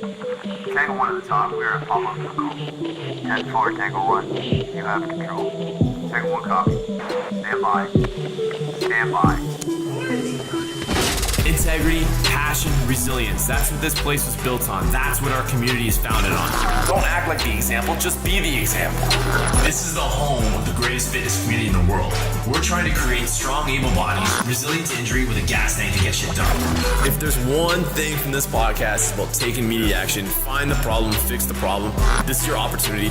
Tango 1 at the top, we are at Pop-Up Vehicle. 10-4, Tango 1, you have control. Tango 1 copy. Stand by. Stand by. Integrity, passion, resilience. That's what this place was built on. That's what our community is founded on. Don't act like the example, just be the example. This is the home of the greatest fitness community in the world. We're trying to create strong, able bodies, resilient to injury with a gas tank to get shit done. If there's one thing from this podcast, it's about taking immediate action, find the problem, fix the problem. This is your opportunity.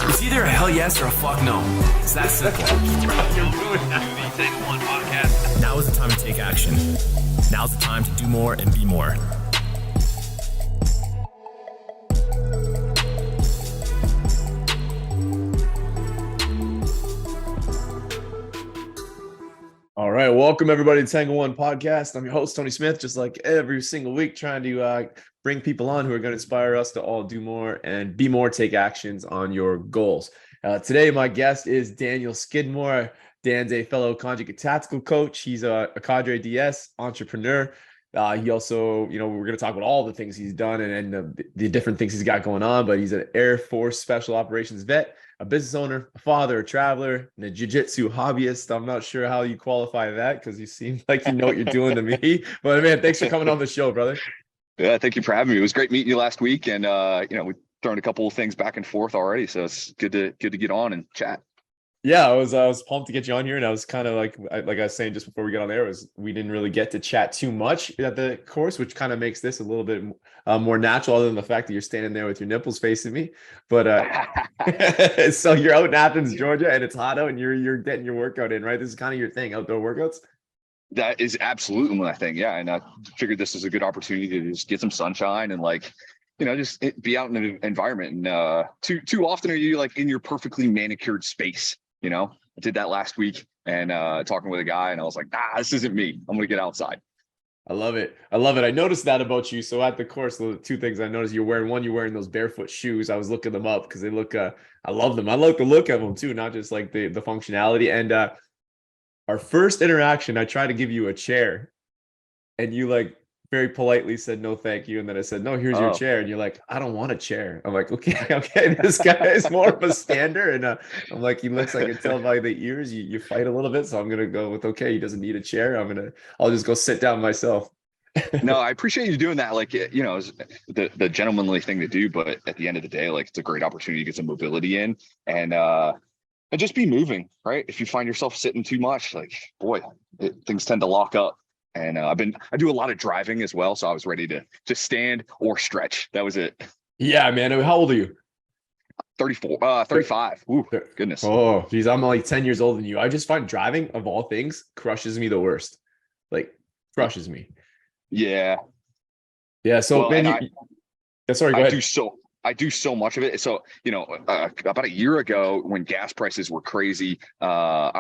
It's either a hell yes or a fuck no. It's that simple. You're ruining the Tango 1 podcast. Now is the time to take action. Now's the time to do more and be more. All right, welcome everybody to Tango 1 Podcast. I'm your host, Tony Smith, just like every single week, trying to bring people on who are going to inspire us to all do more and be more, take actions on your goals. Today, my guest is Daniel Skidmore. Dan's a fellow conjugate tactical coach. He's a Cadre DS entrepreneur. He also, we're going to talk about all the things he's done and the different things he's got going on, but he's an Air Force Special Operations vet, a business owner, a father, a traveler, and a jiu-jitsu hobbyist. I'm not sure how you qualify that because you seem like you know what you're doing to me. But man, thanks for coming on the show, brother. Yeah, thank you for having me. It was great meeting you last week, and we've thrown a couple of things back and forth already, so it's good to get on and chat. Yeah, I was pumped to get you on here, and I was kind of like I was saying just before we get on there, we didn't really get to chat too much at the course, which kind of makes this a little bit more natural, other than the fact that you're standing there with your nipples facing me. But so you're out in Athens, Georgia, and it's hot out, and you're getting your workout in, right? This is kind of your thing, outdoor workouts. That is absolutely my thing, yeah. And I figured this is a good opportunity to just get some sunshine and just be out in an environment. And too often are you like in your perfectly manicured space. I did that last week and talking with a guy, and I was like, this isn't me. I'm going to get outside. I love it. I noticed that about you. So at the course, the two things I noticed, you're wearing those barefoot shoes. I was looking them up because they look, I love them. I like the look of them too, not just like the functionality. And our first interaction, I tried to give you a chair and you very politely said, no, thank you. And then I said, no, here's your chair. And you're like, I don't want a chair. I'm like, okay. This guy is more of a stander. And I'm like, he looks, I can tell by the ears, you fight a little bit. So I'm going to go with, okay, he doesn't need a chair. I'll just go sit down myself. No, I appreciate you doing that. It's the gentlemanly thing to do, but at the end of the day, it's a great opportunity to get some mobility in and just be moving, right? If you find yourself sitting too much, things tend to lock up. And I do a lot of driving as well. So I was ready to just stand or stretch. That was it. Yeah, man. How old are you? 35. Ooh, goodness. Oh, geez. I'm like 10 years older than you. I just find driving of all things crushes me the worst. Crushes me. Yeah. Yeah. So man, sorry, go ahead. I do so much of it. So, about a year ago when gas prices were crazy, I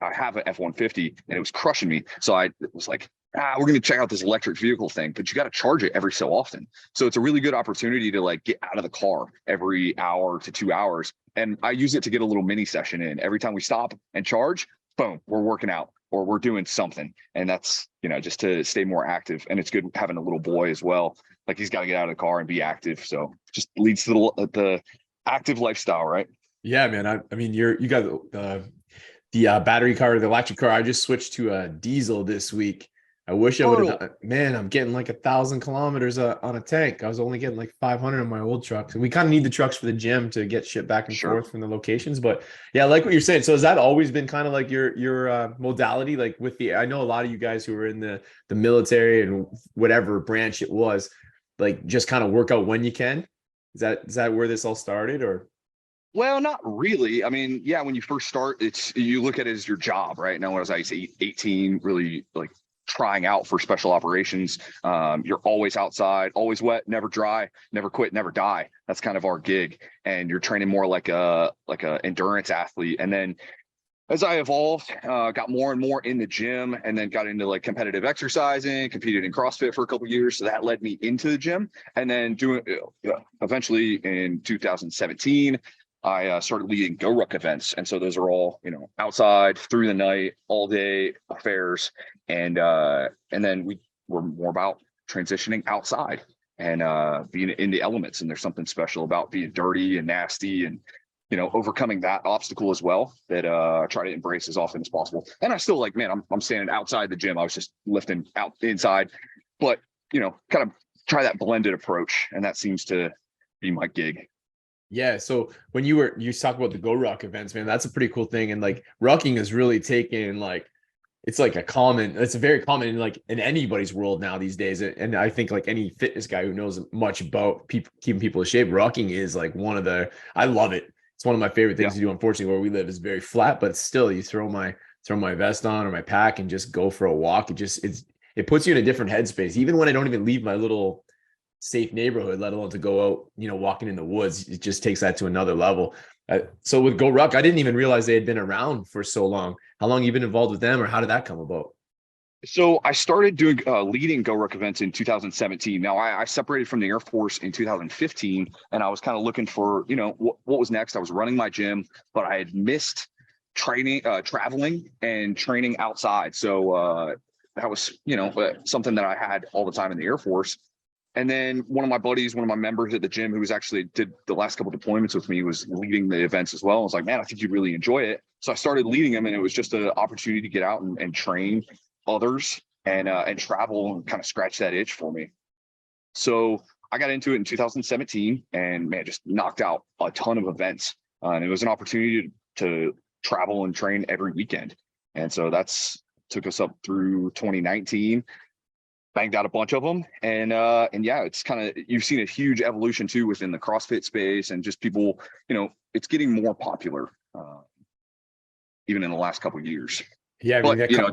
have an F-150 and it was crushing me. So I was like, we're going to check out this electric vehicle thing, but you got to charge it every so often. So it's a really good opportunity to get out of the car every hour to 2 hours. And I use it to get a little mini session in. Every time we stop and charge, boom, we're working out or we're doing something. And that's, just to stay more active. And it's good having a little boy as well. He's got to get out of the car and be active. So just leads to the active lifestyle, right? Yeah, man. I mean, you got the battery car, the electric car. I just switched to a diesel this week. I wish I would have. Man, I'm getting 1,000 kilometers on a tank. I was only getting 500 on my old truck. So we kind of need the trucks for the gym to get shit back and forth from the locations. But yeah, I like what you're saying. So has that always been kind of your modality? I know a lot of you guys who are in the military and whatever branch it was, just kind of work out when you can. Is that where this all started, or? Well, not really. I mean, yeah, when you first start, you look at it as your job, right? Now, when I was 18, really trying out for special operations, you're always outside, always wet, never dry, never quit, never die. That's kind of our gig. And you're training more like a endurance athlete. And then as I evolved, got more and more in the gym, and then got into competitive exercising, competed in CrossFit for a couple of years. So that led me into the gym. And then eventually in 2017, I started leading Ruck Events. And so those are all, outside through the night, all day affairs. And then we were more about transitioning outside. and being in the elements. And there's something special about being dirty and nasty and, you know, overcoming that obstacle as well, that I try to embrace as often as possible. And I still like, man, I'm standing outside the gym. I was just lifting out inside, but, you know, kind of try that blended approach. And that seems to be my gig. Yeah. So when you talk about the Go Ruck events, man, that's a pretty cool thing. And like rucking is really taken like, it's like it's a very common in like in anybody's world now these days. And I think like any fitness guy who knows much about people, keeping people in shape, rucking is like I love it. It's one of my favorite things to do. Unfortunately, where we live is very flat, but still you throw my vest on or my pack and just go for a walk. It puts you in a different headspace. Even when I don't even leave my little safe neighborhood, let alone to go out, you know, walking in the woods, it just takes that to another level. So with Go Ruck, I didn't even realize they had been around for so long. How long have you been involved with them, or how did that come about? So I started doing leading Go Ruck events in 2017. Now I separated from the Air Force in 2015, and I was kind of looking for, you know, what was next. I was running my gym, but I had missed training, traveling and training outside. So that was, you know, something that I had all the time in the Air Force. And then one of my buddies, one of my members at the gym who was actually did the last couple of deployments with me, was leading the events as well. I was like, man, I think you'd really enjoy it. So I started leading them, and it was just an opportunity to get out and train others and travel and kind of scratch that itch for me. So I got into it in 2017, and man, just knocked out a ton of events. And it was an opportunity to travel and train every weekend. And so that's took us up through 2019. Banged out a bunch of them, and yeah, it's kind of, you've seen a huge evolution too within the CrossFit space, and just people, you know, it's getting more popular, even in the last couple of years. Yeah, I mean, but you know,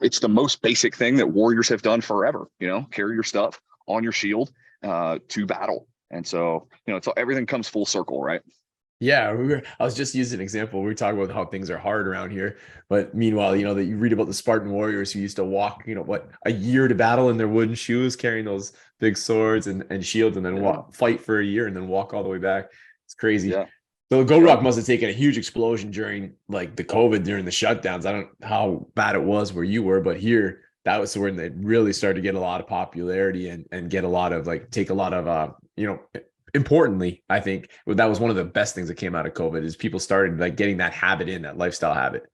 it's the most basic thing that warriors have done forever. You know, carry your stuff on your shield to battle, and so, you know, everything comes full circle, right? Yeah, I was just using an example. We were talking about how things are hard around here, but meanwhile, you know, that you read about the Spartan warriors who used to walk, you know, a year to battle in their wooden shoes, carrying those big swords and shields, and then fight for a year and then walk all the way back. It's crazy. Yeah. So Go Ruck must have taken a huge explosion during like the COVID, during the shutdowns. I don't know how bad it was where you were, but here that was when they really started to get a lot of popularity and get a lot of take a lot of you know. Importantly, I think that was one of the best things that came out of COVID is people started like getting that habit that lifestyle habit.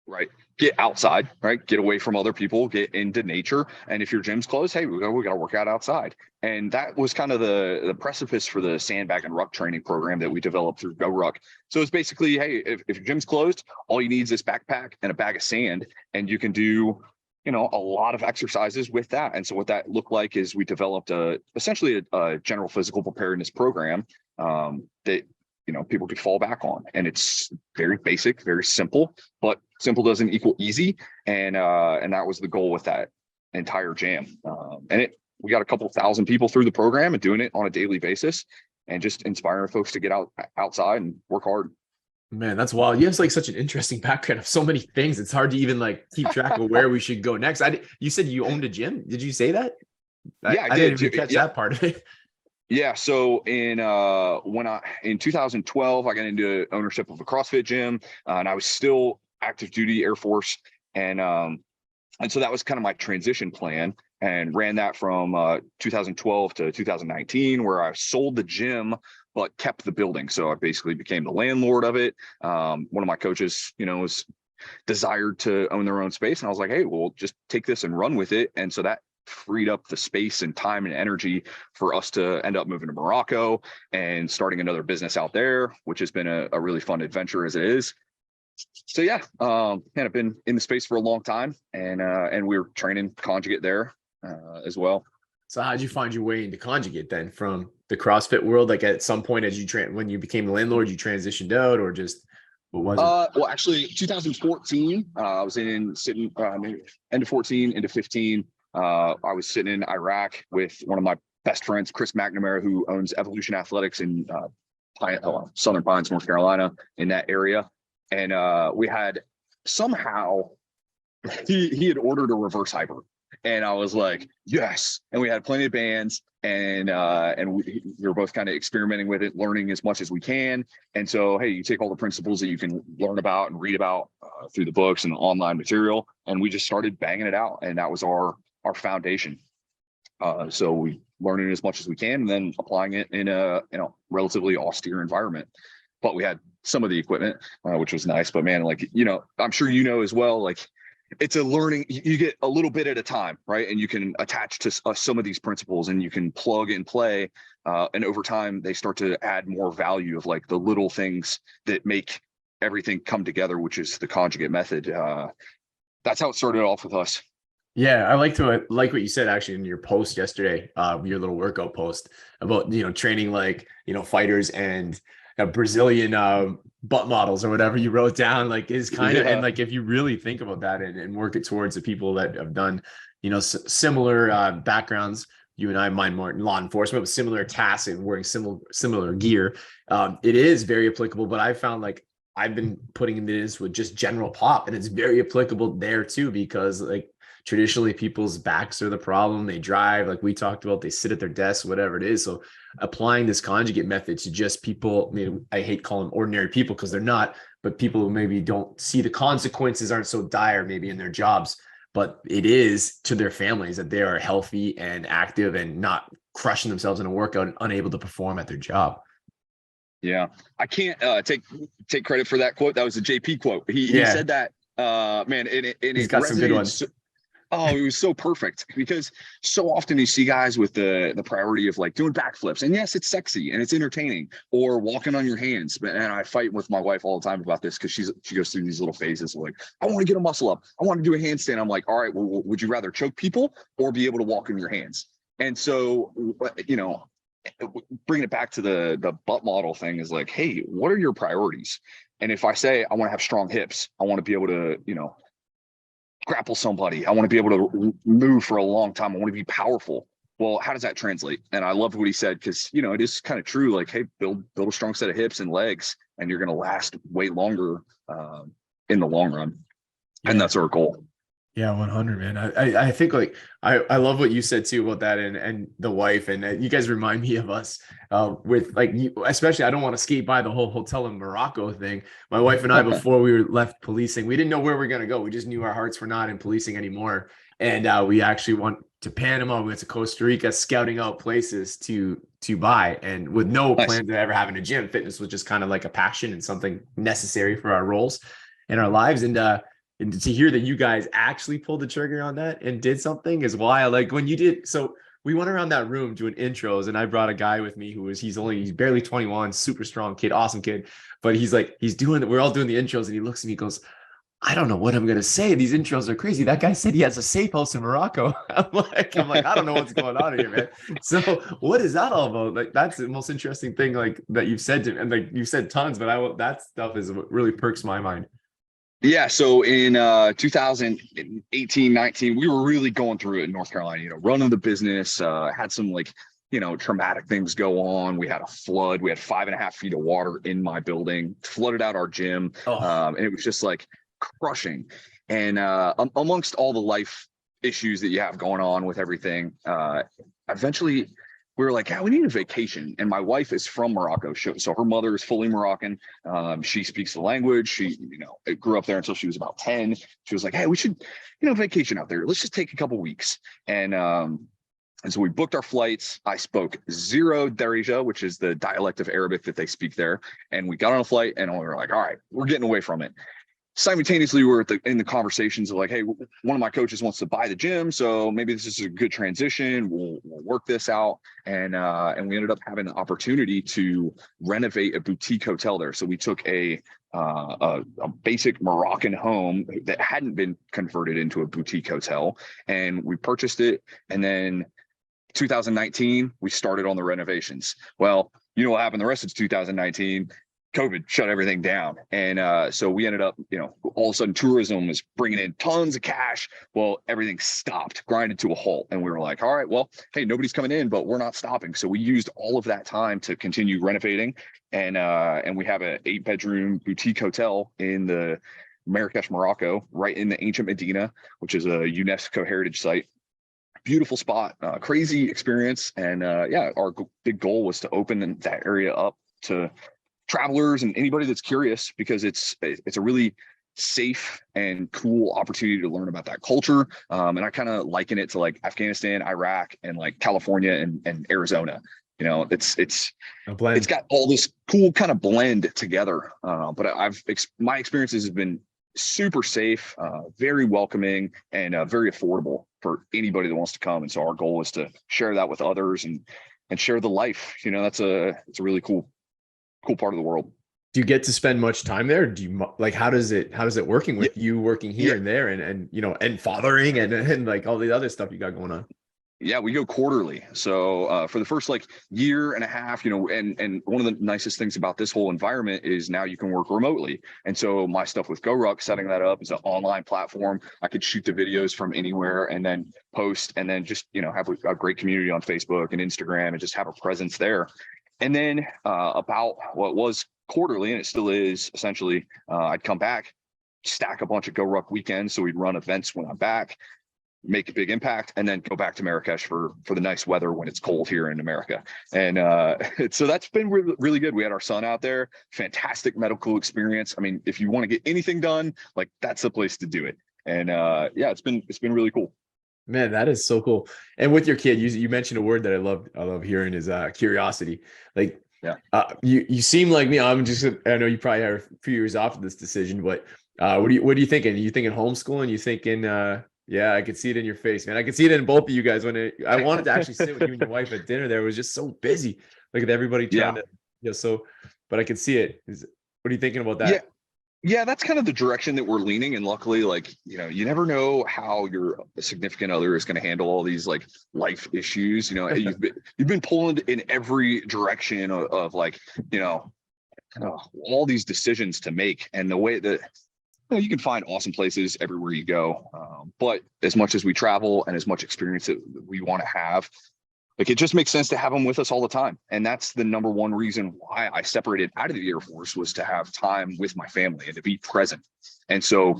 Right. Get outside, right? Get away from other people, get into nature. And if your gym's closed, hey, we got to work out outside. And that was kind of the precipice for the sandbag and ruck training program that we developed through Go Ruck. So it's basically, hey, if your gym's closed, all you need is this backpack and a bag of sand, and you can do, you know, a lot of exercises with that. And so what that looked like is we developed essentially a general physical preparedness program that, you know, people could fall back on. And it's very basic, very simple, but simple doesn't equal easy. And that was the goal with that entire jam. We got a couple thousand people through the program and doing it on a daily basis, and just inspiring folks to get outside and work hard. Man, that's wild. You have like such an interesting background of so many things. It's hard to even like keep track of where we should go next. You said you owned a gym. Did you say that? Yeah, I didn't even catch that part of it. Yeah. So in 2012, I got into ownership of a CrossFit gym, and I was still active duty Air Force. And so that was kind of my transition plan, and ran that from 2012 to 2019, where I sold the gym but kept the building. So I basically became the landlord of it. One of my coaches, you know, was desired to own their own space. And I was like, hey, well, just take this and run with it. And so that freed up the space and time and energy for us to end up moving to Morocco and starting another business out there, which has been a really fun adventure as it is. So yeah, kind of been in the space for a long time, and we were training conjugate there as well. So how'd you find your way into conjugate then from the CrossFit world? Like at some point as when you became the landlord, you transitioned out, or just what was it? Well, actually 2014, I was sitting end of 14 into 15. I was sitting in Iraq with one of my best friends, Chris McNamara, who owns Evolution Athletics in Southern Pines, North Carolina, in that area. And we had somehow, he had ordered a reverse hyper. And I was like, yes. And we had plenty of bands, and we were both kind of experimenting with it, learning as much as we can. And so, hey, you take all the principles that you can learn about and read about through the books and the online material, and we just started banging it out. And that was our foundation. So we learning as much as we can, and then applying it in a relatively austere environment. But we had some of the equipment, which was nice. But man, like, I'm sure as well, like, it's a learning, you get a little bit at a time, right? And you can attach to some of these principles, and you can plug and play. And over time, they start to add more value of like the little things that make everything come together, which is the conjugate method. That's how it started off with us. Yeah, I like what you said actually in your post yesterday, your little workout post about, training like, fighters and Brazilian butt models or whatever you wrote down, like is kind of, and like, if you really think about that and work it towards the people that have done, similar backgrounds, you and I, mine more in law enforcement, with similar tasks and wearing similar gear, it is very applicable. But I found like I've been putting this with just general pop, and it's very applicable there too, because like traditionally people's backs are the problem. They drive, like we talked about, they sit at their desk, whatever it is. So applying this conjugate method to just people, I hate calling them ordinary people because they're not, but people who maybe don't see the consequences, aren't so dire maybe in their jobs, but it is to their families that they are healthy and active and not crushing themselves in a workout and unable to perform at their job. Yeah, I can't take credit for that quote. That was a JP quote. He said that, man, and he's got some good ones. Oh, it was so perfect, because so often you see guys with the priority of like doing backflips, and yes, it's sexy and it's entertaining, or walking on your hands. And I fight with my wife all the time about this, because she goes through these little phases of like, I want to get a muscle up, I want to do a handstand. I'm like, all right, well, would you rather choke people or be able to walk on your hands? And so, bringing it back to the butt model thing is like, hey, what are your priorities? And if I say I want to have strong hips, I want to be able to, grapple somebody, I want to be able to move for a long time, I want to be powerful. Well, how does that translate? And I loved what he said, because it is kind of true. Like, hey, build a strong set of hips and legs, and you're going to last way longer in the long run. And that's our goal. Yeah, 100, man. I think like I love what you said too about that, and the wife, and you guys remind me of us with like you, especially. I don't want to skate by the whole hotel in Morocco thing. My wife and I, before we were left policing, we didn't know where we were gonna go. We just knew our hearts were not in policing anymore, and we actually went to Panama, we went to Costa Rica, scouting out places to buy, and with no plans of ever having a gym. Fitness was just kind of like a passion and something necessary for our roles in our lives, and to hear that you guys actually pulled the trigger on that and did something is wild. Like when you did, so we went around that room doing intros, and I brought a guy with me he's barely 21, super strong kid, awesome kid. But we're all doing the intros, and he looks at me, he goes, I don't know what I'm going to say. These intros are crazy. That guy said he has a safe house in Morocco. I'm like, I don't know what's going on here, man. So what is that all about? Like, that's the most interesting thing, like that you've said to me. And like you've said tons, but that stuff is what really perks my mind. Yeah. So in 2018, 19, we were really going through it in North Carolina, running the business, had some like, traumatic things go on. We had a flood. We had 5.5 feet of water in my building, flooded out our gym. And it was just like crushing. And amongst all the life issues that you have going on with everything, eventually we were like, yeah, we need a vacation. And my wife is from Morocco. So her mother is fully Moroccan. She speaks the language. She, grew up there until she was about 10. She was like, hey, we should, vacation out there. Let's just take a couple weeks. And so we booked our flights. I spoke zero Darija, which is the dialect of Arabic that they speak there. And we got on a flight, and we were like, all right, we're getting away from it. Simultaneously, we're in the conversations of like, hey, one of my coaches wants to buy the gym, so maybe this is a good transition. We'll work this out, and we ended up having the opportunity to renovate a boutique hotel there. So we took a basic Moroccan home that hadn't been converted into a boutique hotel, and we purchased it. And then 2019, we started on the renovations. Well, what happened the rest of 2019? COVID shut everything down. And so we ended up, all of a sudden tourism was bringing in tons of cash. Well, everything stopped, grinded to a halt. And we were like, all right, well, hey, nobody's coming in, but we're not stopping. So we used all of that time to continue renovating. And we have an 8-bedroom boutique hotel in the Marrakesh, Morocco, right in the ancient Medina, which is a UNESCO heritage site. Beautiful spot, crazy experience. And our big goal was to open that area up to travelers and anybody that's curious, because it's a really safe and cool opportunity to learn about that culture. And I kind of liken it to like Afghanistan, Iraq, and like California and Arizona. You know, it's A blend. it's got all this cool kind of blend together. But my experiences have been super safe, very welcoming, and very affordable for anybody that wants to come. And so our goal is to share that with others and share the life. You know, it's a really cool part of the world. Do you get to spend much time there? Do you like, how does it working with you working here and there and, you know, and fathering and like all the other stuff you got going on? Yeah, we go quarterly. So for the first like year and a half, you know, and one of the nicest things about this whole environment is now you can work remotely. And so my stuff with Ruck, setting that up is an online platform. I could shoot the videos from anywhere and then post, and then just, you know, have a great community on Facebook and Instagram and just have a presence there. And then about what was quarterly, and it still is essentially, I'd come back, stack a bunch of Ruck weekends. So we'd run events when I'm back, make a big impact, and then go back to Marrakesh for the nice weather when it's cold here in America. And so that's been really good. We had our son out there, fantastic medical experience. I mean, if you want to get anything done, like that's the place to do it. And yeah, it's been really cool. Man, that is so cool. And with your kid, you mentioned a word that I love hearing is curiosity. Like, yeah, you seem like me. I know you probably are a few years off of this decision, but what are you thinking? Are you thinking homeschooling? You thinking yeah, I could see it in your face, man. I could see it in both of you guys I wanted to actually sit with you and your wife at dinner there. It was just so busy. Look at everybody trying to, you know, so, but I could see it. What are you thinking about that? Yeah, that's kind of the direction that we're leaning. And luckily, like, you know, you never know how your significant other is going to handle all these like life issues. You know, you've been pulling in every direction of like, you know, all these decisions to make, and the way that, you know, you can find awesome places everywhere you go. But as much as we travel and as much experience that we want to have, like, it just makes sense to have them with us all the time. And that's the number one reason why I separated out of the Air Force, was to have time with my family and to be present. And so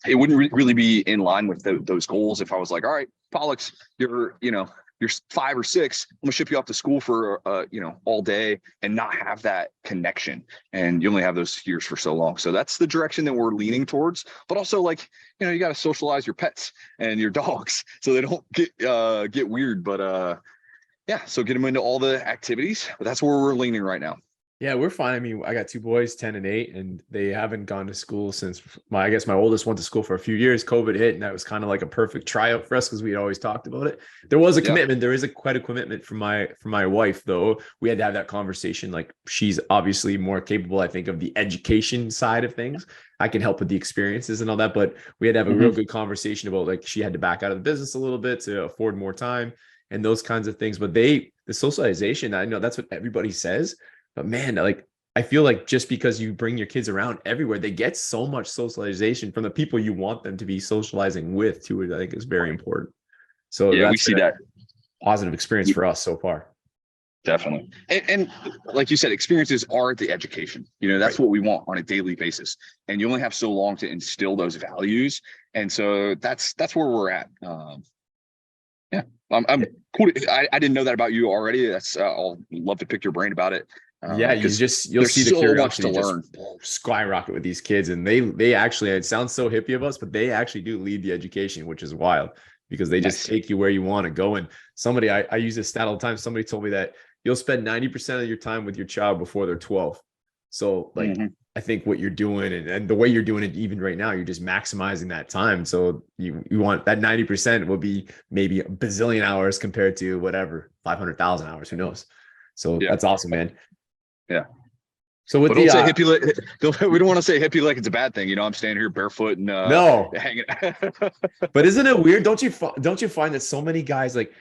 it wouldn't really be in line with those goals if I was like, all right, Pollux, you're 5 or 6, I'm gonna ship you off to school for you know, all day and not have that connection. And you only have those years for so long. So that's the direction that we're leaning towards. But also, like, you know, you got to socialize your pets and your dogs so they don't get weird. But yeah, so get them into all the activities. But that's where we're leaning right now. Yeah, we're fine. I mean, I got 2 boys, 10 and 8, and they haven't gone to school since I guess my oldest went to school for a few years. COVID hit, and that was kind of like a perfect tryout for us because we had always talked about it. There was a commitment. There is quite a commitment from my wife, though. We had to have that conversation. Like, she's obviously more capable, I think, of the education side of things. I can help with the experiences and all that, but we had to have a real good conversation about, like, she had to back out of the business a little bit to afford more time and those kinds of things. But the socialization, I know that's what everybody says. But man, like, I feel like just because you bring your kids around everywhere, they get so much socialization from the people you want them to be socializing with too, which I think is very important. So yeah, we see that positive experience for us so far. Definitely. And like you said, experiences are the education. You know, that's what we want on a daily basis. And you only have so long to instill those values. And so that's where we're at. Yeah, I'm cool. I didn't know that about you already. I'll love to pick your brain about it. Yeah, you'll see the curiosity just skyrocket with these kids, and they actually, it sounds so hippie of us, but they actually do lead the education, which is wild, because they just take you where you want to go. And somebody, I use this stat all the time. Somebody told me that you'll spend 90% of your time with your child before they're 12. So like, I think what you're doing and the way you're doing it, even right now, you're just maximizing that time. So you want that 90% will be maybe a bazillion hours compared to whatever, 500,000 hours, who knows? So that's awesome, man. Yeah. So with don't say hippie, we don't want to say hippie like it's a bad thing. You know, I'm standing here barefoot and no, hanging. But isn't it weird? Don't you find that so many guys, like,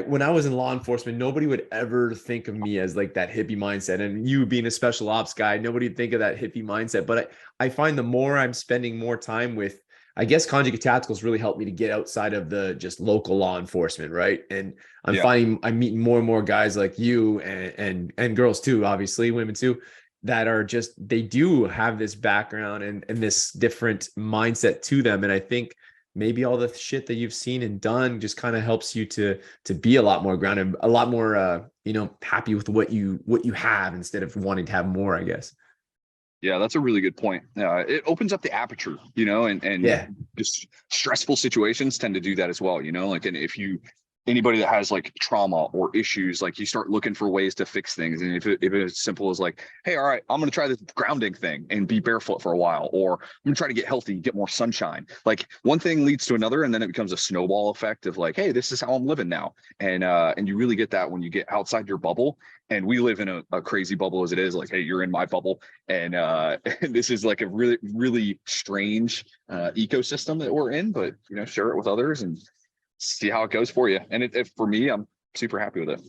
when I was in law enforcement, nobody would ever think of me as like that hippie mindset. And you being a special ops guy, nobody would think of that hippie mindset. But I find the more I'm spending more time with, I guess Conjugate Tacticals really helped me to get outside of the just local law enforcement, right? And I'm finding I'm meeting more and more guys like you and girls too, obviously women too, that are just, they do have this background and this different mindset to them. And I think maybe all the shit that you've seen and done just kind of helps you to be a lot more grounded, a lot more happy with what you have instead of wanting to have more, I guess. Yeah, that's a really good point. It opens up the aperture, you know, and Yeah. just stressful situations tend to do that as well, you know, like, and if you, anybody that has like trauma or issues, like you start looking for ways to fix things. And if it's as simple as like, hey, all right, I'm going to try this grounding thing and be barefoot for a while, or I'm going to try to get healthy, get more sunshine. Like one thing leads to another, and then it becomes a snowball effect of like, hey, this is how I'm living now. And you really get that when you get outside your bubble. And we live in a crazy bubble as it is, like, hey, you're in my bubble. And this is like a really, really strange ecosystem that we're in, but, you know, share it with others and see how it goes for you. And for me, I'm super happy with it.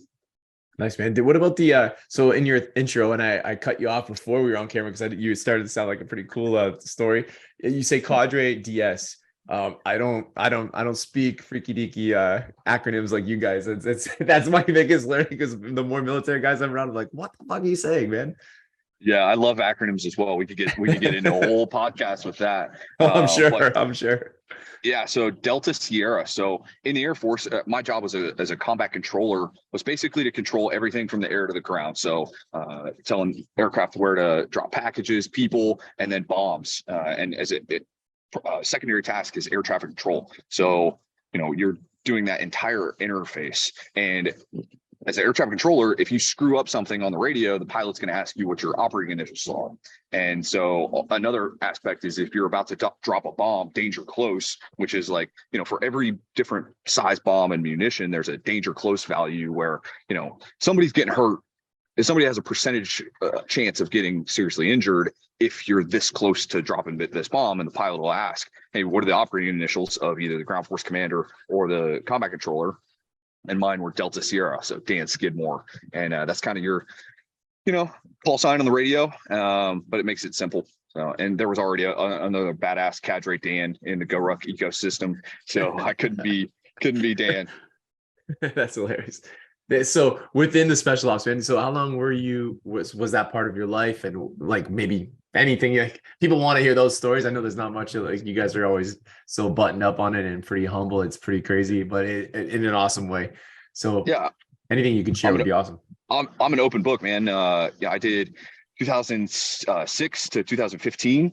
Nice, man. What about the so in your intro, and I cut you off before we were on camera because you started to sound like a pretty cool story. You say Cadre DS. I don't speak freaky deaky acronyms like you guys. That's my biggest learning, because the more military guys I'm around, I'm like, what the fuck are you saying, man? Yeah, I love acronyms as well. We could get into a whole podcast with that. I'm sure. Yeah, so Delta Sierra. So in the Air Force, my job was as a combat controller was basically to control everything from the air to the ground. So telling aircraft where to drop packages, people, and then bombs. And as secondary task is air traffic control. So, you know, you're doing that entire interface. And as an air traffic controller, if you screw up something on the radio, the pilot's going to ask you what your operating initials are. And so another aspect is if you're about to drop a bomb, danger close, which is like, you know, for every different size bomb and munition, there's a danger close value where, you know, somebody's getting hurt. If somebody has a percentage chance of getting seriously injured, if you're this close to dropping this bomb, and the pilot will ask, hey, what are the operating initials of either the ground force commander or the combat controller? And mine were Delta Sierra, so Dan Skidmore. And that's kind of your, you know, call sign on the radio, but it makes it simple. So, and there was already another badass Cadre Dan in the Go Ruck ecosystem, so I couldn't be Dan. That's hilarious. So within the special ops, man, so how long were you, was that part of your life? And like maybe anything, like people want to hear those stories. I know there's not much, like you guys are always so buttoned up on it and pretty humble. It's pretty crazy, but in an awesome way. So yeah, anything you can share would be awesome. I'm an open book, man. Yeah, I did 2006 to 2015,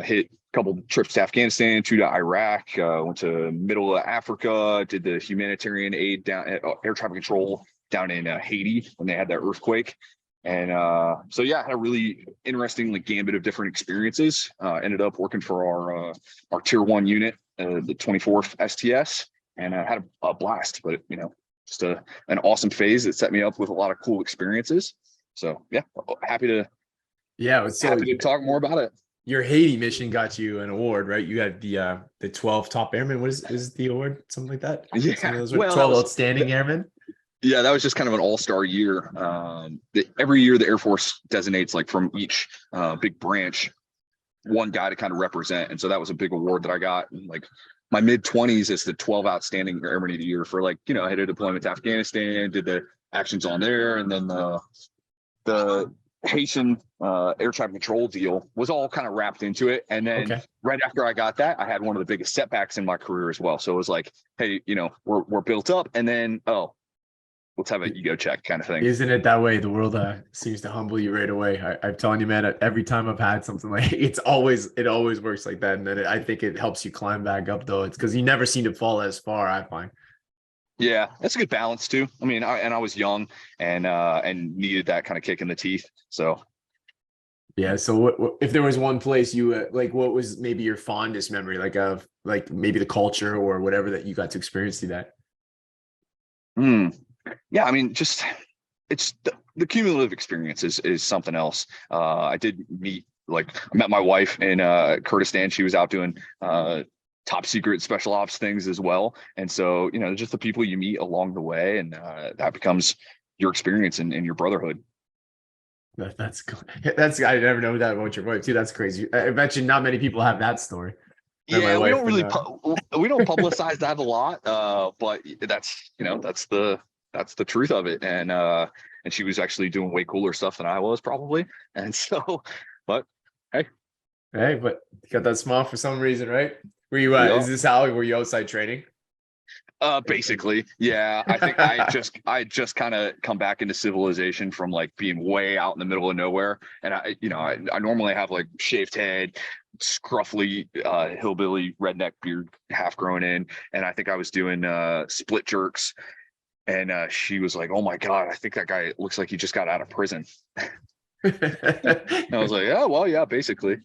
hit a couple trips to Afghanistan, 2 to Iraq, went to middle of Africa, did the humanitarian aid down at air traffic control down in Haiti when they had that earthquake. And so, yeah, I had a really interesting like gambit of different experiences. Ended up working for our tier 1 unit, the 24th STS, and I had a blast, but you know, just an awesome phase that set me up with a lot of cool experiences. So yeah, happy to talk more about it. Your Haiti mission got you an award, right? You had the 12 top airmen. What is the award? Something like that? Yeah, 12 outstanding airmen. Yeah, that was just kind of an all-star year. Every year the Air Force designates like from each big branch one guy to kind of represent, and so that was a big award that I got. And like my mid-20s is the 12 outstanding airmen of the year for, like, you know, I had a deployment to Afghanistan, did the actions on there, and then the Haitian air traffic control deal was all kind of wrapped into it. And then right after I got that, I had one of the biggest setbacks in my career as well. So it was like, hey, you know, we're built up, and then let's have an ego check kind of thing. Isn't it that way? The world seems to humble you right away. I'm telling you, man, every time I've had something like it always works like that. And then I think it helps you climb back up, though. It's because you never seem to fall as far, I find. Yeah, that's a good balance too. I mean, I was young and needed that kind of kick in the teeth. So yeah. So what if there was one place you like, what was maybe your fondest memory, like of like maybe the culture or whatever that you got to experience through that? Yeah, I mean, just it's the cumulative experience is something else. I did meet, like, I met my wife in Kurdistan. She was out doing top secret special ops things as well. And so, you know, just the people you meet along the way, and that becomes your experience and your brotherhood. That's I never know that about your wife too. That's crazy. I bet you not many people have that story. Yeah, we don't really we don't publicize that a lot, but that's, you know, that's the truth of it. And she was actually doing way cooler stuff than I was probably. And so, but hey, but you got that smile for some reason, right? Were you were you outside training? Basically, yeah. I think I just kind of come back into civilization from like being way out in the middle of nowhere. And I normally have like shaved head, scruffy, hillbilly redneck beard half grown in. And I think I was doing split jerks. And she was like, "Oh my God, I think that guy looks like he just got out of prison." And I was like, "Oh, well, yeah, basically."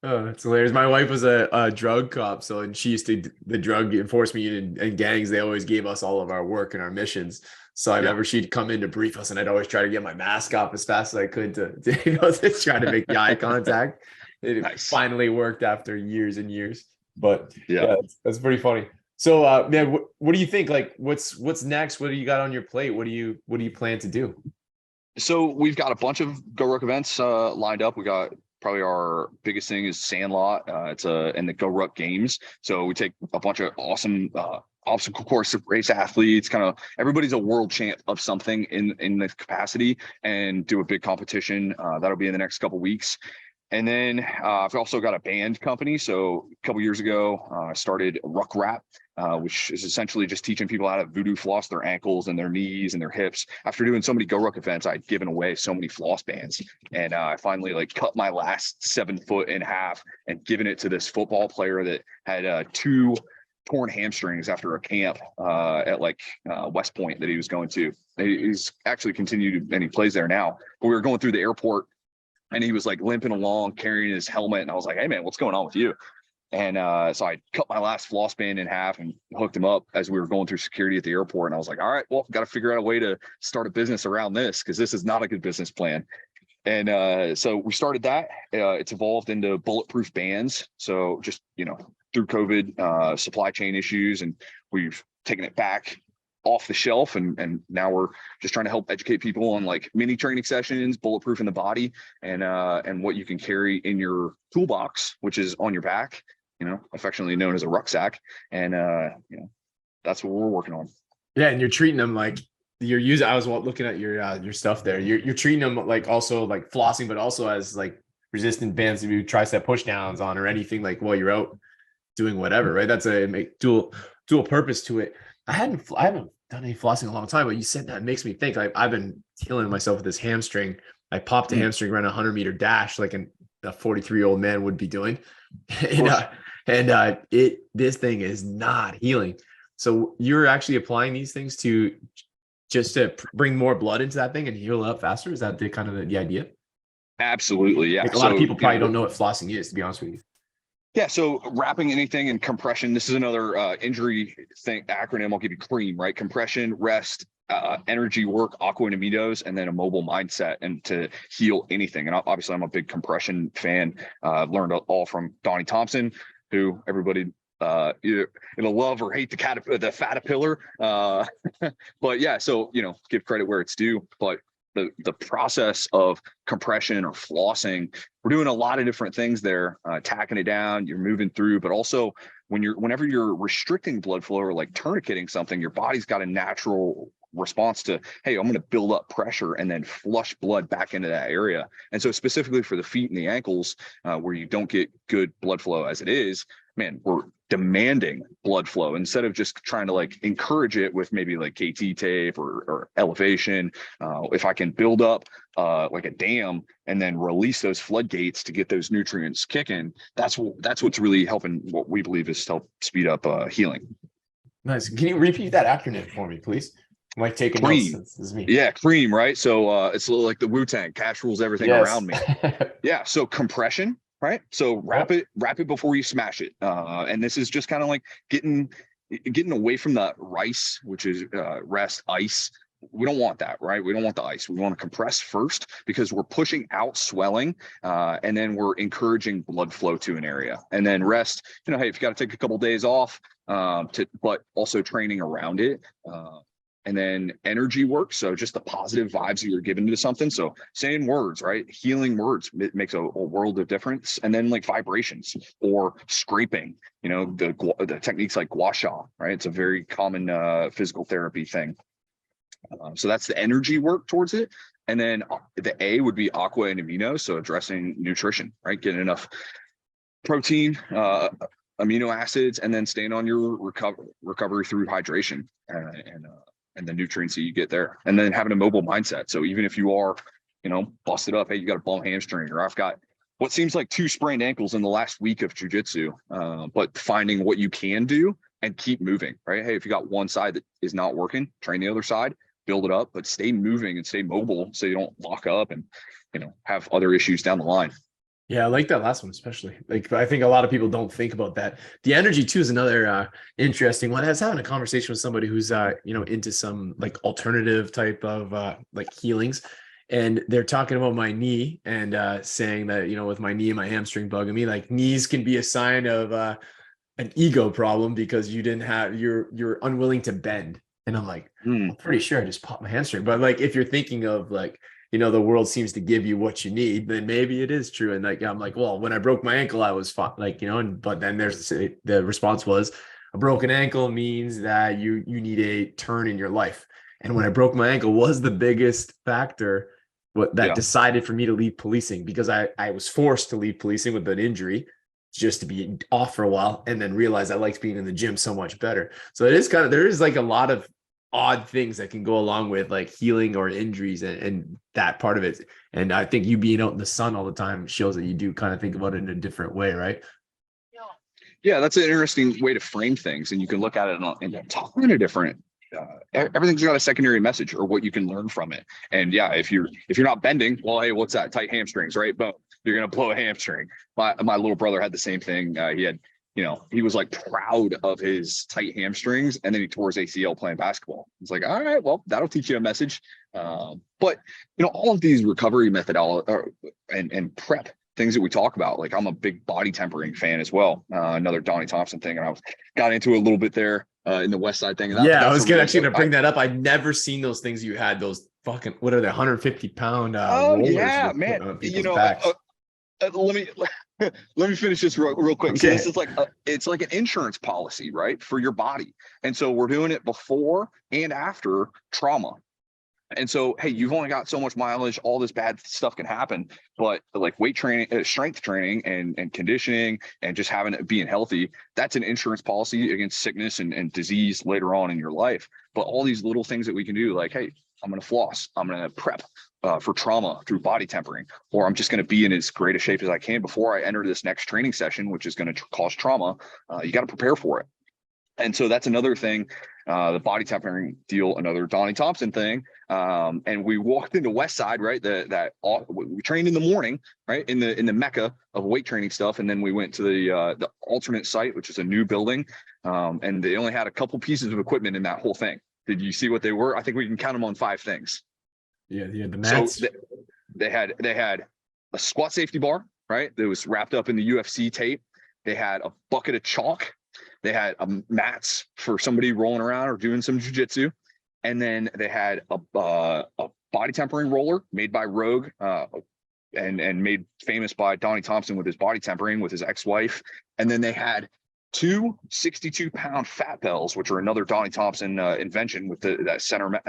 Oh, that's hilarious. My wife was a drug cop, so and she used to the drug enforcement unit and gangs. They always gave us all of our work and our missions. So I remember she'd come in to brief us, and I'd always try to get my mask off as fast as I could to to try to make the eye contact. It finally worked after years and years. But yeah, that's pretty funny. So man, what do you think? Like, what's next? What do you got on your plate? What do you plan to do? So we've got a bunch of Go Ruck events lined up. We got probably our biggest thing is Sandlot. It's in the Go Ruck games. So we take a bunch of awesome obstacle course race athletes, kind of everybody's a world champ of something in the capacity, and do a big competition. That'll be in the next couple weeks. And then I've also got a band company. So a couple years ago, I started Ruck Rap, which is essentially just teaching people how to voodoo floss their ankles and their knees and their hips. After doing so many Go Ruck events, I'd given away so many floss bands. And I finally like cut my last 7 foot in half and given it to this football player that had 2 torn hamstrings after a camp at like West Point that he was going to. He's actually continued and he plays there now. But we were going through the airport, and he was like limping along, carrying his helmet. And I was like, "Hey man, what's going on with you?" And so I cut my last floss band in half and hooked him up as we were going through security at the airport. And I was like, "All right, well, got to figure out a way to start a business around this, because this is not a good business plan." And so we started that. It's evolved into bulletproof bands. So just, through COVID, supply chain issues, and we've taken it back off the shelf, and now we're just trying to help educate people on like mini training sessions, bulletproof in the body, and what you can carry in your toolbox, which is on your back, affectionately known as a rucksack. And that's what we're working on. Yeah, and you're treating them like you're using. I was looking at your stuff there. You're treating them like also like flossing, but also as like resistant bands to do tricep push downs on, or anything like while you're out doing whatever, right? That's a dual purpose to it. I haven't done any flossing in a long time, but you said that, it makes me think. I've been healing myself with this hamstring. I popped a hamstring around a 100-meter dash, like a 43-year-old man would be doing, and this thing is not healing. So you're actually applying these things to bring more blood into that thing and heal it up faster. Is that the idea? Absolutely, yeah. Like a lot of people probably don't know what flossing is, to be honest with you. Yeah, so wrapping anything in compression. This is another injury thing acronym. I'll give you CREAM, right? Compression, rest, energy work, aqua and aminos, and then a mobile mindset, and to heal anything. And obviously, I'm a big compression fan. Learned all from Donnie Thompson, who everybody either love or hate the Caterpillar. But yeah, so give credit where it's due. But the process of compression or flossing, we're doing a lot of different things there, tacking it down, you're moving through, but also whenever you're restricting blood flow or like tourniqueting something, your body's got a natural response to, hey, I'm going to build up pressure and then flush blood back into that area. And so specifically for the feet and the ankles, where you don't get good blood flow as it is, man, we're demanding blood flow instead of just trying to like encourage it with maybe like KT tape or elevation. If I can build up like a dam and then release those floodgates to get those nutrients kicking, that's what's really helping, what we believe is help speed up healing. Nice. Can you repeat that acronym for me, please? I'm like taking CREAM. notes. This is me. Yeah, CREAM, right? So it's a little like the Wu-Tang, cash rules everything around me. Yeah, so compression, right? So wrap it before you smash it. And this is just kind of like getting away from the rice, which is rest, ice. We don't want that, right? We don't want the ice. We want to compress first, because we're pushing out swelling, and then we're encouraging blood flow to an area. And then rest, hey, if you got to take a couple of days off, but also training around it. And then energy work. So just the positive vibes that you're giving to something. So saying words, right? Healing words, it makes a world of difference. And then like vibrations or scraping, the techniques like gua sha, right? It's a very common physical therapy thing. So that's the energy work towards it. And then the A would be aqua and amino. So addressing nutrition, right? Getting enough protein, amino acids, and then staying on your recovery through hydration and the nutrients that you get there, and then having a mobile mindset. So even if you are, busted up, hey, you got a bum hamstring, or I've got what seems like 2 sprained ankles in the last week of jiu-jitsu, but finding what you can do and keep moving, right? Hey, if you got one side that is not working, train the other side, build it up, but stay moving and stay mobile so you don't lock up and, have other issues down the line. Yeah, I like that last one, especially. Like, I think a lot of people don't think about that. The energy too is another interesting one. I was having a conversation with somebody who's into some like alternative type of like healings. And they're talking about my knee and saying that, with my knee and my hamstring bugging me, like knees can be a sign of an ego problem because you're unwilling to bend. And I'm like, I'm pretty sure I just popped my hamstring. But like, if you're thinking of like, the world seems to give you what you need, then maybe it is true. And like, I'm like, well, when I broke my ankle, I was fine. Like, but then the response was a broken ankle means that you need a turn in your life. And when I broke my ankle was the biggest factor that decided for me to leave policing, because I was forced to leave policing with an injury just to be off for a while, and then realize I liked being in the gym so much better. So it is there is like a lot of odd things that can go along with like healing or injuries and that part of it. And I think you being out in the sun all the time shows that you do kind of think about it in a different way, right? Yeah, that's an interesting way to frame things. And you can look at it in a ton of different everything's got a secondary message or what you can learn from it. And yeah, if you're not bending, well, hey, what's that? Tight hamstrings, right? But you're going to blow a hamstring. My little brother had the same thing. He had, he was like proud of his tight hamstrings, and then he tore his ACL playing basketball. It's like, all right, well, that'll teach you a message. But all of these recovery methodology and prep things that we talk about, like I'm a big body tempering fan as well. Another Donnie Thompson thing. And I got into it a little bit there in the West Side thing. And I was going to bring that up. I'd never seen those things you had, those fucking, what are they, 150-pound rollers yeah, man. Let me finish this real quick. Okay. So this is like it's like an insurance policy, right, for your body. And so we're doing it before and after trauma. And so, hey, you've only got so much mileage, all this bad stuff can happen, but like weight training, strength training and conditioning and just being healthy, that's an insurance policy against sickness and disease later on in your life. But all these little things that we can do, like, hey, I'm going to floss, I'm going to prep for trauma through body tempering, or I'm just going to be in as great a shape as I can before I enter this next training session, which is going to cause trauma. You got to prepare for it. And so that's another thing, the body tempering deal, another Donnie Thompson thing. And we walked into West Side, right? We trained in the morning, right? In the mecca of weight training stuff. And then we went to the alternate site, which is a new building. And they only had a couple pieces of equipment in that whole thing. Did you see what they were? I think we can count them on 5 things. Yeah, the mats. So they had a squat safety bar, right? That was wrapped up in the UFC tape. They had a bucket of chalk. They had mats for somebody rolling around or doing some jiu-jitsu. And then they had a body tempering roller made by Rogue and made famous by Donnie Thompson with his body tempering with his ex-wife. And then they had 2 62-pound fat bells, which are another Donnie Thompson invention with that center.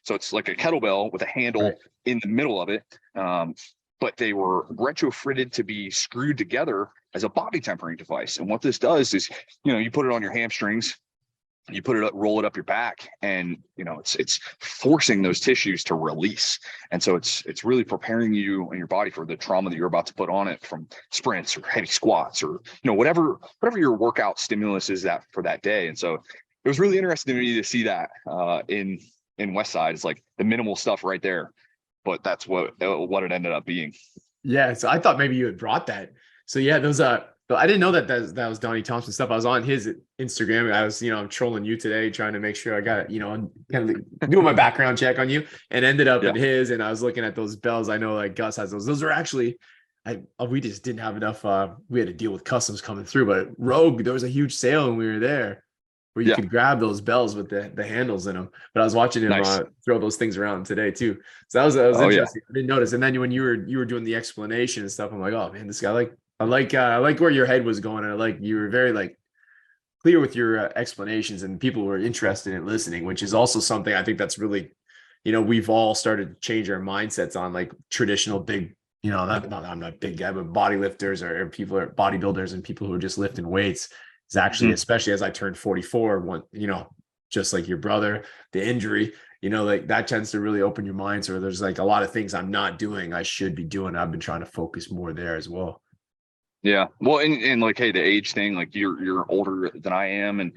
So it's like a kettlebell with a handle in the middle of it. But they were retrofitted to be screwed together as a body tempering device. And what this does is, you put it on your hamstrings, you put it up, roll it up your back, and it's forcing those tissues to release. And so it's really preparing you and your body for the trauma that you're about to put on it from sprints or heavy squats or whatever your workout stimulus is that for that day. And so it was really interesting to me to see that in West Side. It's like the minimal stuff right there, but that's what it ended up being. Yeah, so I thought maybe you had brought that. So yeah, those I didn't know that was Donnie Thompson stuff. I was on his Instagram. I was, I'm trolling you today, trying to make sure I got, kind of doing my background check on you, and ended up at his. And I was looking at those bells. I know like Gus has those. Those are actually, we just didn't have enough. We had to deal with customs coming through. But Rogue, there was a huge sale when we were there, where you could grab those bells with the handles in them. But I was watching him throw those things around today too. So that was interesting. I didn't notice. And then when you were doing the explanation and stuff, I'm like, oh man, this guy I like where your head was going. And I like you were very clear with your explanations, and people were interested in listening, which is also something I think that's really, we've all started to change our mindsets on, like traditional big, I'm not a big guy, but body lifters or people are bodybuilders and people who are just lifting weights. is actually, especially as I turned 44, just like your brother, the injury, like that tends to really open your mind. So there's like a lot of things I'm not doing, I should be doing. I've been trying to focus more there as well. Yeah. Well, and like, hey, the age thing, like you're older than I am.